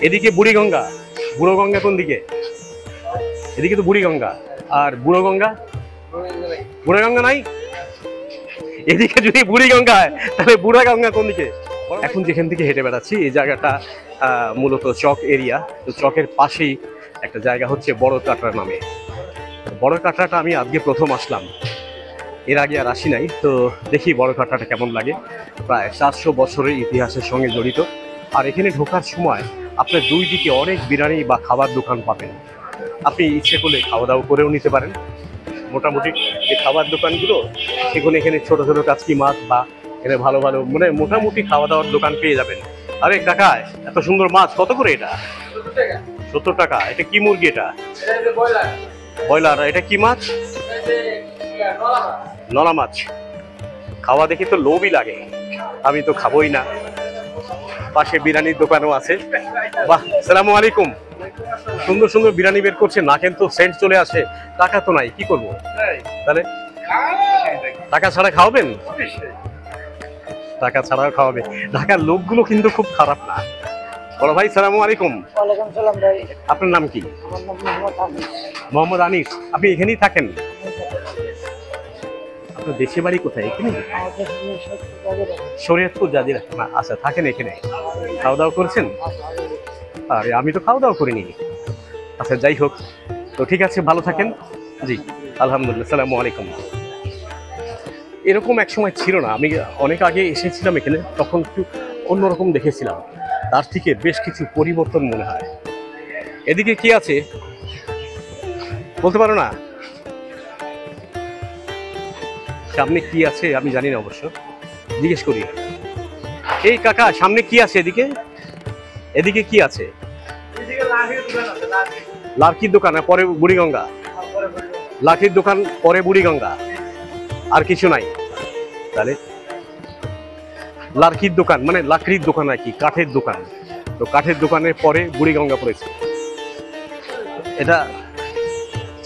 এদিকে বুড়িগঙ্গা, বুড়োগঙ্গা কোন দিকে? এদিকে তো বুড়িগঙ্গা, আর বুড়োগঙ্গা, বুড়াগঙ্গা নাই। এদিকে যদি বুড়িগঙ্গা হয় তাহলে বুড়াগঙ্গা কোন দিকে? এখন যেখান থেকে হেঁটে বেড়াচ্ছি এই জায়গাটা মূলত চক এরিয়া। তো চকের পাশেই একটা জায়গা হচ্ছে বড় কাটরা নামে। বড় কাটরাটা আমি আজকে প্রথম আসলাম, এর আগে আর আসি নাই। তো দেখি বড় কাটরাটা কেমন লাগে। প্রায় 400 বছরের ইতিহাসের সঙ্গে জড়িত। আর এখানে ঢোকার সময় আপনার দুই দিকে অনেক বিরিয়ানি বা খাবার দোকান পাবেন। আপনি ইচ্ছে করলে খাওয়া দাওয়া করেও নিতে পারেন। মোটামুটি যে খাবার দোকানগুলো সেখানে এখানে ছোট ছোট কাচকি মাছ বা এখানে ভালো ভালো মানে মোটামুটি খাওয়া দাওয়ার দোকান পেয়ে যাবেন। আরে কাকা, এত সুন্দর মাছ কত করে এটা? 70 টাকা। এটা কি মুরগি? এটা ব্রয়লার। এটা কি মাছ? নলা মাছ। খাওয়া দেখে তো লোভই লাগে, আমি তো খাবোই না। পাশে বিরিয়ানির দোকানও আছে। বাহ, সালামু আলাইকুম। সুন্দর সুন্দর বিরিয়ানি বের করছে, না কিন্তু সেন্ট চলে আসে। টাকা তো নাই, কি করবো তাহলে? টাকা ছাড়া খাওয়াবেন? টাকা ছাড়াও খাওয়াবে। ঢাকার লোকগুলো কিন্তু খুব খারাপ না। বড় ভাই, সালামু আলাইকুম। ওয়ালাইকুম সালাম ভাই। আপনার নাম কি? আমার নাম মোহাম্মদ আনিস। মোহাম্মদ আনিস। আপনি এখানেই থাকেন? আপনার দেশে বাড়ি কোথায়? এখানে? শরীয়তপুর জাজিরা। না, আচ্ছা, থাকেন এখানে। খাওয়া দাওয়া করছেন? আরে আমি তো খাওয়া দাওয়া করিনি। আচ্ছা, যাই হোক, তো ঠিক আছে, ভালো থাকেন। জি, আলহামদুলিল্লাহ, সালামু আলাইকুম। এরকম এক সময় ছিল না, আমি অনেক আগে এসেছিলাম এখানে, তখন একটু অন্যরকম দেখেছিলাম। তার থেকে বেশ কিছু পরিবর্তন মনে হয়। এদিকে কি আছে বলতে পারো না? সামনে কি আছে আমি জানি না, অবশ্য জিজ্ঞেস করি। এই কাকা, সামনে কি আছে? এদিকে এদিকে কি আছে? লাঠির দোকান, পরে বুড়িগঙ্গা। লাঠির দোকান, পরে বুড়িগঙ্গা, আর কিছু নাই? তাহলে লাঠির দোকান মানে লাকড়ির দোকান আর কি, কাঠের দোকান। তো কাঠের দোকানের পরে বুড়িগঙ্গা পড়েছে। এটা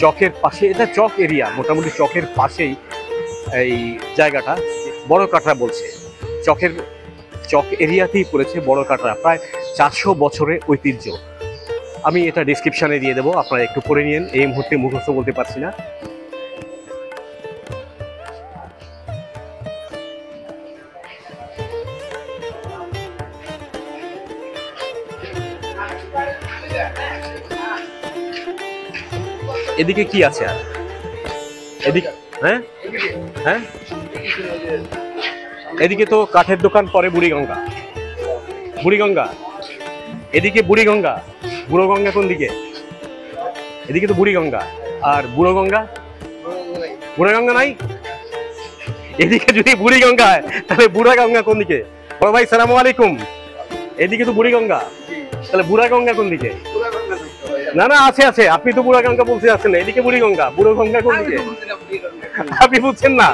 চকের পাশে, এটা চক এরিয়া, মোটামুটি চকের পাশেই এই জায়গাটা। বড় কাটরা বলছে, চক এরিয়াতেই পড়েছে বড় কাটরা। প্রায় 400 বছরের ঐতিহ্য। আমি এটা ডেসক্রিপশনে দিয়ে দেবো, আপনারা একটু পড়ে নিন। এই মুহূর্তে মুখস্থ বলতে পারছি না। এদিকে কি আছে আর? এদিকে হ্যাঁ হ্যাঁ, এদিকে তো কাঠের দোকান, পরে বুড়িগঙ্গা। বুড়িগঙ্গা, এদিকে বুড়িগঙ্গা। বুড়োগঙ্গা কোন দিকে? এদিকে তো বুড়িগঙ্গা, আর বুড়োগঙ্গা, বুড়াগঙ্গা নাই। এদিকে যদি বুড়িগঙ্গা হয় তাহলে বুড়াগঙ্গা কোন দিকে? বড় ভাই, সালামু আলাইকুম। এদিকে তো বুড়িগঙ্গা, তাহলে বুড়াগঙ্গা কোন দিকে? না না, আছে আছে, আপনি তো বুড়াগঙ্গা বলতে যাচ্ছেন না। এদিকে বুড়িগঙ্গা, বুড়োগঙ্গা কোন দিকে? আপনি বুঝছেন না।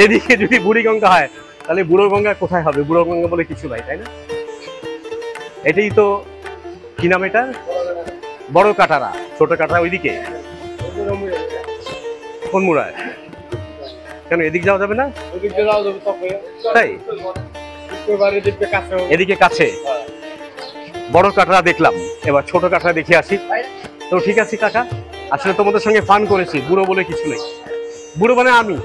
এদিকে যদি বুড়িগঙ্গা হয় তাহলে বুড়োগঙ্গা কোথায় হবে? বুড়োগঙ্গা বলে কিছু নাই, তাই না? এটাই তো, কি নাম এটা? বড় কাটারা। ছোট কাটারা ওইদিকে। কোন মুড়ায়? কেন এদিকে যাওয়া যাবে না? তাই এদিকে কাছে বড় কাটরা দেখলাম, এবার ছোট কাটরা দেখে আসি। তো ঠিক আছে কাকা, আসলে তোমাদের সঙ্গে ফান করেছি, বুড়ো বলে কিছু নেই। বুড়ো মানে আমি।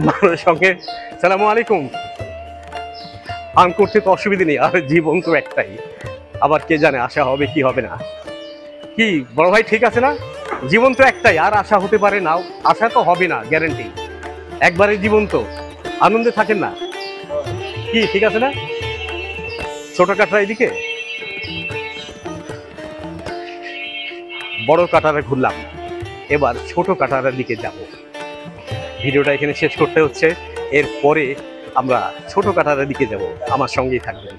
মানুষের সঙ্গে সালামু আলাইকুম ফান করতে তো অসুবিধা নেই, আর জীবন তো একটাই। আবার কে জানে আশা হবে কি হবে না। কি বড় ভাই, ঠিক আছে না? জীবন তো একটাই, আর আশা হতে পারে নাও, আশা তো হবে না গ্যারান্টি। একবারে জীবন তো, আনন্দে থাকেন না কি? ঠিক আছে না? ছোট কাটরা এদিকে, বড় কাটারে ঘুরলাম, এবার ছোট কাটারের দিকে যাব। ভিডিওটা এখানে শেষ করতে হচ্ছে, এরপরে আমরা ছোট কাটারের দিকে যাব। আমার সঙ্গেই থাকবেন।